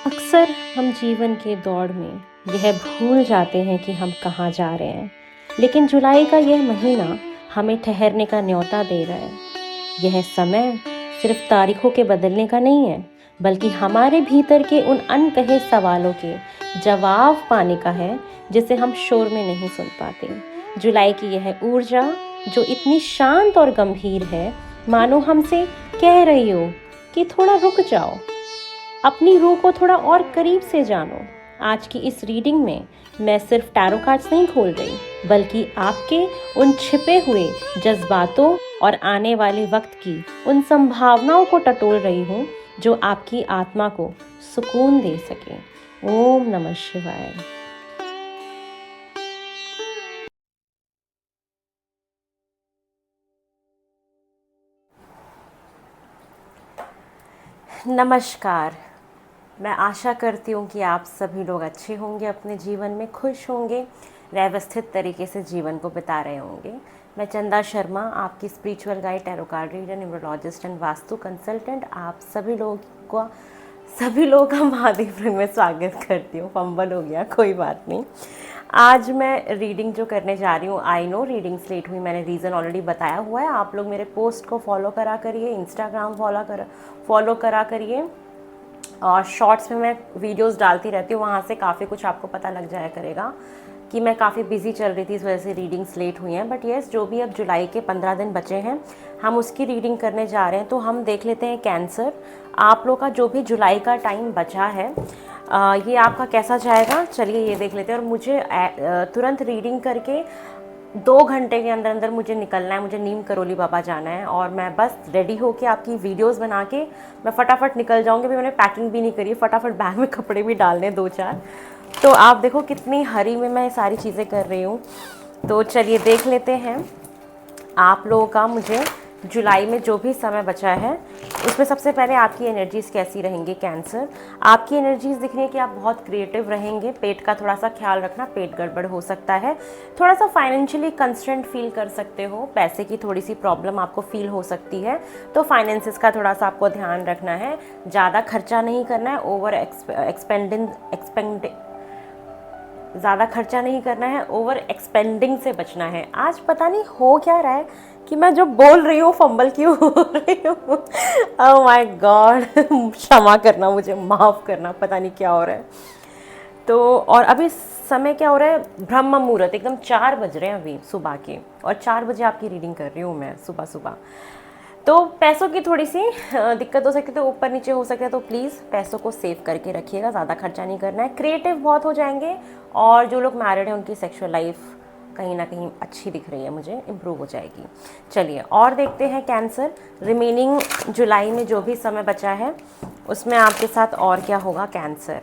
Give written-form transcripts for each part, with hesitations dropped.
अक्सर हम जीवन के दौड़ में यह भूल जाते हैं कि हम कहाँ जा रहे हैं, लेकिन जुलाई का यह महीना हमें ठहरने का न्योता दे रहा है। यह समय सिर्फ तारीखों के बदलने का नहीं है, बल्कि हमारे भीतर के उन अनकहे सवालों के जवाब पाने का है, जिसे हम शोर में नहीं सुन पाते। जुलाई की यह ऊर्जा जो इतनी शांत और गंभीर है, मानो हमसे कह रही हो कि थोड़ा रुक जाओ, अपनी रूह को थोड़ा और करीब से जानो। आज की इस रीडिंग में मैं सिर्फ टैरो कार्ड्स नहीं खोल रही, बल्कि आपके उन छिपे हुए जज्बातों और आने वाले वक्त की उन संभावनाओं को टटोल रही हूँ जो आपकी आत्मा को सुकून दे सके। ओम नमः शिवाय। नमस्कार। मैं आशा करती हूँ कि आप सभी लोग अच्छे होंगे, अपने जीवन में खुश होंगे, व्यवस्थित तरीके से जीवन को बिता रहे होंगे। मैं चंदा शर्मा, आपकी spiritual guide, tarot card reader, numerologist and vastu consultant, आप सभी लोगों का महादेव रंग में स्वागत करती हूँ। फंबल हो गया, कोई बात नहीं। आज मैं रीडिंग जो करने जा रही हूँ, आई नो रीडिंग्स लेट हुई, मैंने रीज़न ऑलरेडी बताया हुआ है। आप लोग मेरे पोस्ट को फॉलो करा करिए, इंस्टाग्राम फॉलो करा करिए, और शॉर्ट्स में मैं वीडियोस डालती रहती हूँ, वहाँ से काफ़ी कुछ आपको पता लग जाया करेगा कि मैं काफ़ी बिजी चल रही थी, इस वजह से रीडिंग्स लेट हुई हैं। बट येस, जो भी अब जुलाई के 15 दिन बचे हैं, हम उसकी रीडिंग करने जा रहे हैं। तो हम देख लेते हैं कैंसर, आप लोग का जो भी जुलाई का टाइम बचा है, ये आपका कैसा जाएगा। चलिए ये देख लेते हैं। और मुझे तुरंत रीडिंग करके 2 घंटे के अंदर अंदर मुझे निकलना है, मुझे नीम करोली बाबा जाना है, और मैं बस रेडी होके आपकी वीडियोस बना के मैं फटाफट निकल जाऊंगी। मैंने पैकिंग भी नहीं करी, फटाफट बैग में कपड़े भी डालने 2-4। तो आप देखो कितनी हरी में मैं सारी चीज़ें कर रही हूँ। तो चलिए देख लेते हैं आप लोगों का मुझे जुलाई में जो भी समय बचा है, उसमें सबसे पहले आपकी एनर्जीज़ कैसी रहेंगी। कैंसर, आपकी एनर्जीज़ दिख रही है कि आप बहुत क्रिएटिव रहेंगे। पेट का थोड़ा सा ख्याल रखना, पेट गड़बड़ हो सकता है। थोड़ा सा फाइनेंशियली कंस्ट्रेंट फील कर सकते हो, पैसे की थोड़ी सी प्रॉब्लम आपको फील हो सकती है, तो फाइनेंसिस का थोड़ा सा आपको ध्यान रखना है। ज़्यादा खर्चा नहीं करना है, ज़्यादा खर्चा नहीं करना है, ओवर एक्सपेंडिंग से बचना है। आज पता नहीं हो क्या रहा है कि मैं जो बोल रही हूँ फंबल क्यों हो रही हूँ। ओह माय गॉड, क्षमा करना, मुझे माफ़ करना, पता नहीं क्या हो रहा है। तो और अभी समय क्या हो रहा है, ब्रह्म मुहूर्त, एकदम 4 बज रहे हैं अभी सुबह के, और 4 बजे आपकी रीडिंग कर रही हूँ मैं सुबह सुबह। तो पैसों की थोड़ी सी दिक्कत हो सकती है, तो ऊपर नीचे हो सकता है, तो प्लीज़ पैसों को सेव करके रखिएगा, ज़्यादा खर्चा नहीं करना है। क्रिएटिव बहुत हो जाएंगे, और जो लोग मैरिड हैं उनकी सेक्सुअल लाइफ कहीं ना कहीं अच्छी दिख रही है, मुझे इम्प्रूव हो जाएगी। चलिए और देखते हैं कैंसर, रिमेनिंग जुलाई में जो भी समय बचा है उसमें आपके साथ और क्या होगा। कैंसर,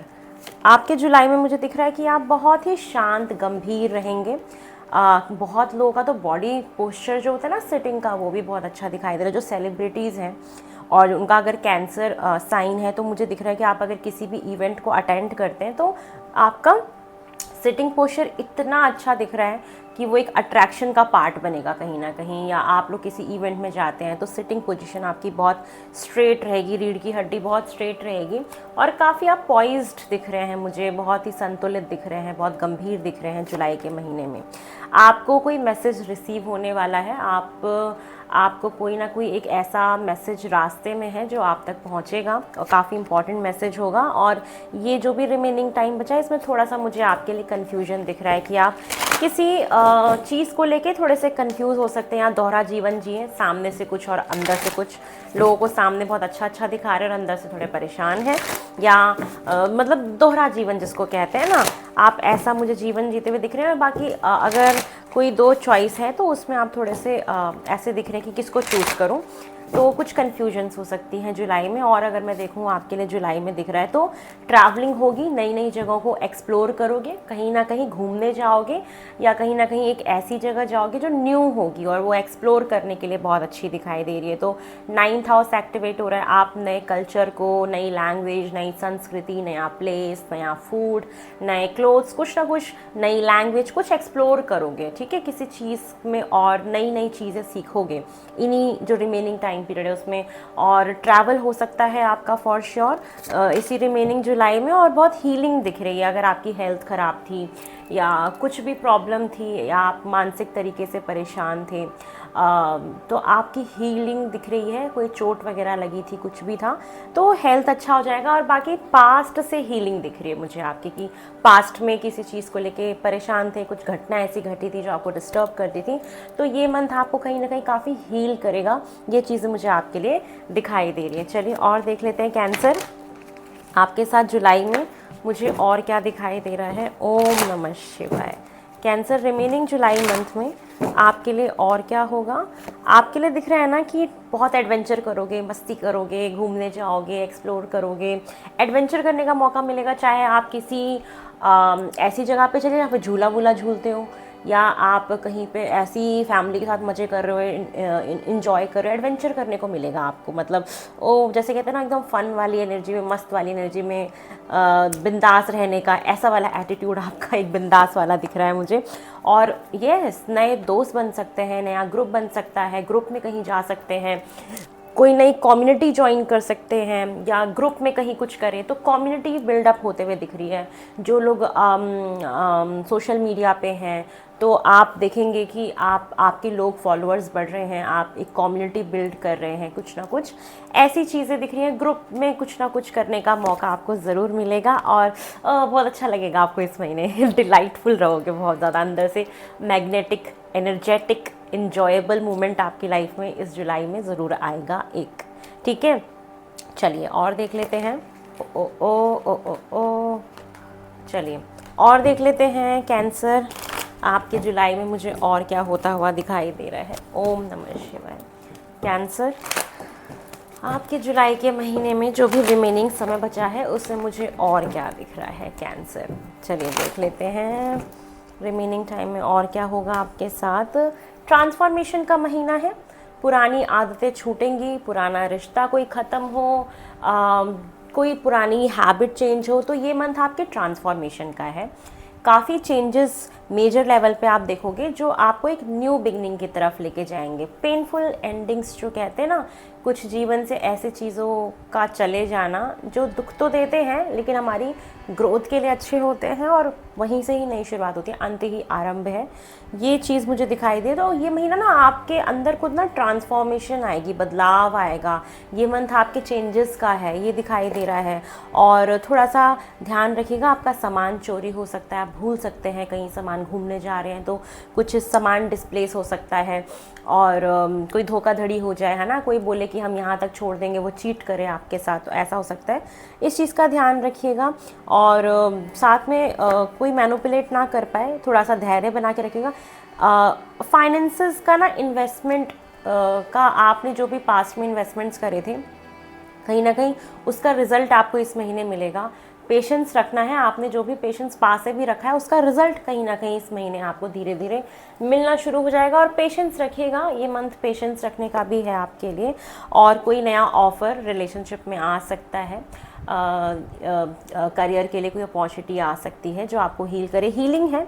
आपके जुलाई में मुझे दिख रहा है कि आप बहुत ही शांत गंभीर रहेंगे। बहुत लोगों का तो बॉडी पोस्चर जो होता है ना सिटिंग का, वो भी बहुत अच्छा दिखाई दे रहा है। जो सेलिब्रिटीज़ हैं और उनका अगर कैंसर साइन है, तो मुझे दिख रहा है कि आप अगर किसी भी इवेंट को अटेंड करते हैं, तो आपका सिटिंग पोस्चर इतना अच्छा दिख रहा है कि वो एक अट्रैक्शन का पार्ट बनेगा कहीं ना कहीं। या आप लोग किसी इवेंट में जाते हैं तो सिटिंग पोजीशन आपकी बहुत स्ट्रेट रहेगी, रीढ़ की हड्डी बहुत स्ट्रेट रहेगी, और काफ़ी आप पॉइज्ड दिख रहे हैं, मुझे बहुत ही संतुलित दिख रहे हैं, बहुत गंभीर दिख रहे हैं। जुलाई के महीने में आपको कोई मैसेज रिसीव होने वाला है, आपको कोई ना कोई एक ऐसा मैसेज रास्ते में है जो आप तक पहुंचेगा, और काफ़ी इंपॉर्टेंट मैसेज होगा। और ये जो भी रिमेनिंग टाइम बचा है, इसमें थोड़ा सा मुझे आपके लिए कन्फ्यूजन दिख रहा है कि आप किसी चीज़ को लेके थोड़े से कंफ्यूज हो सकते हैं, या दोहरा जीवन जिए, सामने से कुछ और अंदर से कुछ। लोगों को सामने बहुत अच्छा दिखा रहे हैं और अंदर से थोड़े परेशान हैं, या मतलब दोहरा जीवन जिसको कहते हैं ना, आप ऐसा मुझे जीवन जीते हुए दिख रहे हैं। और बाकी अगर कोई 2 चॉइस है तो उसमें आप थोड़े से ऐसे दिख रहे हैं कि किसको चूज़ करूं, तो कुछ कन्फ्यूजन्स हो सकती हैं जुलाई में। और अगर मैं देखूं आपके लिए जुलाई में दिख रहा है, तो ट्रैवलिंग होगी, नई नई जगहों को एक्सप्लोर करोगे, कहीं ना कहीं घूमने जाओगे, या कहीं ना कहीं एक ऐसी जगह जाओगे जो न्यू होगी और वो एक्सप्लोर करने के लिए बहुत अच्छी दिखाई दे रही है। तो 9th हाउस एक्टिवेट हो रहा है, आप नए कल्चर को, नई लैंग्वेज, नई संस्कृति, नया प्लेस, नया फूड, नए क्लोथ्स, कुछ ना कुछ नई लैंग्वेज, कुछ एक्सप्लोर करोगे, ठीक है, किसी चीज़ में और नई नई चीज़ें सीखोगे इन्हीं जो रिमेनिंग टाइम टाइम पीरियड है उसमें, और ट्रैवल हो सकता है आपका फॉर श्योर इसी रिमेनिंग जुलाई में। और बहुत हीलिंग दिख रही है। अगर आपकी हेल्थ ख़राब थी या कुछ भी प्रॉब्लम थी या आप मानसिक तरीके से परेशान थे, तो आपकी हीलिंग दिख रही है। कोई चोट वगैरह लगी थी, कुछ भी था, तो हेल्थ अच्छा हो जाएगा। और बाकी पास्ट से हीलिंग दिख रही है मुझे आपकी, कि पास्ट में किसी चीज़ को लेके परेशान थे, कुछ घटना ऐसी घटी थी जो आपको डिस्टर्ब करती थी, तो ये मंथ आपको कहीं ना कहीं काफ़ी हील करेगा। ये चीज़ें मुझे आपके लिए दिखाई दे रही है। चलिए और देख लेते हैं कैंसर, आपके साथ जुलाई में मुझे और क्या दिखाई दे रहा है। ओम नमः शिवाय। कैंसर, रिमेनिंग जुलाई मंथ में आपके लिए और क्या होगा। आपके लिए दिख रहा है ना कि बहुत एडवेंचर करोगे, मस्ती करोगे, घूमने जाओगे, एक्सप्लोर करोगे, एडवेंचर करने का मौका मिलेगा। चाहे आप किसी ऐसी जगह पे चले जहाँ पे झूला वूला झूलते हो, या आप कहीं पे ऐसी फैमिली के साथ मज़े कर रहे हो, इन्जॉय कर रहे हो, एडवेंचर करने को मिलेगा आपको। मतलब वो जैसे कहते हैं ना, एकदम फ़न वाली एनर्जी में, मस्त वाली एनर्जी में, बिंदास रहने का, ऐसा वाला एटीट्यूड आपका एक बिंदास वाला दिख रहा है मुझे। और यस, नए दोस्त बन सकते हैं, नया ग्रुप बन सकता है, ग्रुप में कहीं जा सकते हैं, कोई नई कम्युनिटी ज्वाइन कर सकते हैं, या ग्रुप में कहीं कुछ करें, तो कम्युनिटी बिल्डअप होते हुए दिख रही है। जो लोग सोशल मीडिया पे हैं, तो आप देखेंगे कि आपके लोग फॉलोअर्स बढ़ रहे हैं, आप एक कम्युनिटी बिल्ड कर रहे हैं, कुछ ना कुछ ऐसी चीज़ें दिख रही हैं। ग्रुप में कुछ ना कुछ करने का मौका आपको ज़रूर मिलेगा, और बहुत अच्छा लगेगा आपको इस महीने। डिलाइटफुल रहोगे बहुत ज़्यादा, अंदर से मैग्नेटिक, एनर्जेटिक, इंजॉयबल मोमेंट आपकी लाइफ में इस जुलाई में ज़रूर आएगा एक। ठीक है, चलिए और देख लेते हैं। ओ ओ ओ ओ ओ चलिए और देख लेते हैं कैंसर, आपके जुलाई में मुझे और क्या होता हुआ दिखाई दे रहा है। ओम नमः शिवाय। कैंसर, आपके जुलाई के महीने में जो भी रिमेनिंग समय बचा है उससे मुझे और क्या दिख रहा है कैंसर। चलिए देख लेते हैं रिमेनिंग टाइम में और क्या होगा आपके साथ। ट्रांसफॉर्मेशन का महीना है, पुरानी आदतें छूटेंगी, पुराना रिश्ता कोई ख़त्म हो, कोई पुरानी हैबिट चेंज हो, तो ये मंथ आपके ट्रांसफॉर्मेशन का है। काफ़ी चेंजेस मेजर लेवल पे आप देखोगे जो आपको एक न्यू बिगनिंग की तरफ लेके जाएंगे। पेनफुल एंडिंग्स जो कहते हैं ना, कुछ जीवन से ऐसे चीज़ों का चले जाना जो दुख तो देते हैं लेकिन हमारी ग्रोथ के लिए अच्छे होते हैं, और वहीं से ही नई शुरुआत होती है, अंत ही आरंभ है। ये चीज़ मुझे दिखाई दे। तो ये महीना ना आपके अंदर खुद ना ट्रांसफॉर्मेशन आएगी, बदलाव आएगा। ये मंथ आपके चेंजेस का है, ये दिखाई दे रहा है। और थोड़ा सा ध्यान रखिएगा, आपका सामान चोरी हो सकता है, आप भूल सकते हैं, कहीं सामान घूमने जा रहे हैं तो कुछ सामान डिस्प्लेस हो सकता है, और कोई धोखाधड़ी हो जाए, है ना, कोई बोले कि हम यहाँ तक छोड़ देंगे, वो चीट करे आपके साथ, तो ऐसा हो सकता है। इस चीज़ का ध्यान रखिएगा। और साथ में कोई मैनिपुलेट ना कर पाए, थोड़ा सा धैर्य बना के रखिएगा। फाइनेंसेस का ना, इन्वेस्टमेंट का आपने जो भी पास्ट में इन्वेस्टमेंट्स करे थे, कहीं ना कहीं उसका रिजल्ट आपको इस महीने मिलेगा। पेशेंस रखना है, आपने जो भी पेशेंस पास से भी रखा है उसका रिजल्ट कहीं ना कहीं इस महीने आपको धीरे धीरे मिलना शुरू हो जाएगा। और पेशेंस रखिएगा, ये मंथ पेशेंस रखने का भी है आपके लिए। और कोई नया ऑफ़र रिलेशनशिप में आ सकता है, करियर के लिए कोई अपॉर्चुनिटी आ सकती है जो आपको हील करे, हीलिंग है।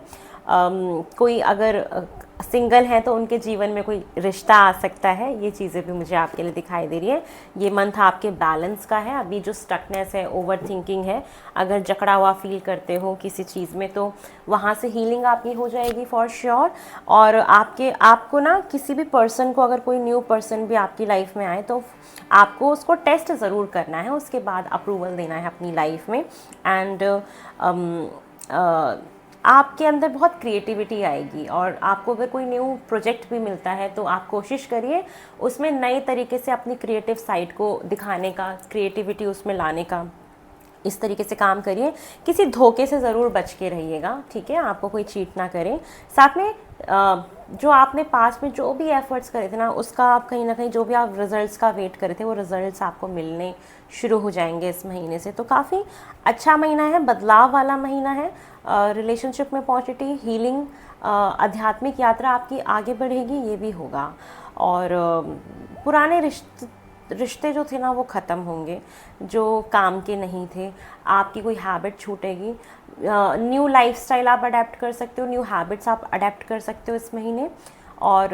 कोई अगर सिंगल हैं तो उनके जीवन में कोई रिश्ता आ सकता है, ये चीज़ें भी मुझे आपके लिए दिखाई दे रही है। ये मंथ आपके बैलेंस का है। अभी जो स्टकनेस है, ओवर थिंकिंग है, अगर जकड़ा हुआ फील करते हो किसी चीज़ में, तो वहाँ से हीलिंग आपकी हो जाएगी फॉर श्योर। और आपको ना किसी भी पर्सन को, अगर कोई न्यू पर्सन भी आपकी लाइफ में आए तो आपको उसको टेस्ट ज़रूर करना है, उसके बाद अप्रूवल देना है अपनी लाइफ में। एंड आपके अंदर बहुत क्रिएटिविटी आएगी। और आपको अगर कोई न्यू प्रोजेक्ट भी मिलता है तो आप कोशिश करिए उसमें नए तरीके से अपनी क्रिएटिव साइड को दिखाने का, क्रिएटिविटी उसमें लाने का, इस तरीके से काम करिए। किसी धोखे से ज़रूर बच के रहिएगा, ठीक है, आपको कोई चीट ना करे। साथ में जो आपने पास में जो भी एफर्ट्स करे थे ना, उसका आप कहीं ना कहीं जो भी आप रिज़ल्ट्स का वेट करे थे, वो रिज़ल्ट्स आपको मिलने शुरू हो जाएंगे इस महीने से। तो काफ़ी अच्छा महीना है, बदलाव वाला महीना है। रिलेशनशिप में पॉजिटिव हीलिंग, आध्यात्मिक यात्रा आपकी आगे बढ़ेगी, ये भी होगा। और पुराने रिश्ते जो थे ना वो ख़त्म होंगे, जो काम के नहीं थे। आपकी कोई हैबिट छूटेगी, न्यू लाइफस्टाइल आप अडेप्ट कर सकते हो, न्यू हैबिट्स आप अडेप्ट कर सकते हो इस महीने। और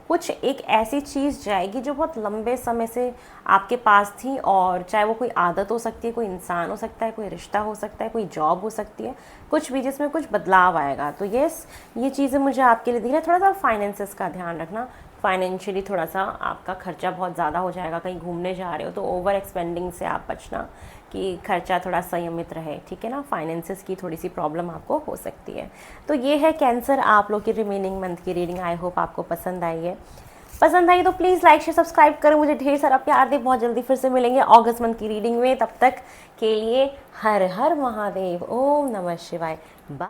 कुछ एक ऐसी चीज़ जाएगी जो बहुत लंबे समय से आपके पास थी, और चाहे वो कोई आदत हो सकती है, कोई इंसान हो सकता है, कोई रिश्ता हो सकता है, कोई जॉब हो सकती है, कुछ भी जिसमें कुछ बदलाव आएगा। तो यस, ये चीज़ें मुझे आपके लिए दिख रही है। थोड़ा सा फाइनेंसेस का ध्यान रखना, फाइनेंशियली थोड़ा सा आपका खर्चा बहुत ज़्यादा हो जाएगा, कहीं घूमने जा रहे हो तो ओवर एक्सपेंडिंग से आप बचना, कि खर्चा थोड़ा संयमित रहे, ठीक है ना। फाइनेंसेस की थोड़ी सी प्रॉब्लम आपको हो सकती है। तो ये है कैंसर आप लोग की रिमेनिंग मंथ की रीडिंग। आई होप आपको पसंद आई है। पसंद आई तो प्लीज़ लाइक शेयर सब्सक्राइब करें, मुझे ढेर सारा प्यार दे। बहुत जल्दी फिर से मिलेंगे अगस्त मंथ की रीडिंग में। तब तक के लिए हर हर महादेव, ओम नमः शिवाय, बाय।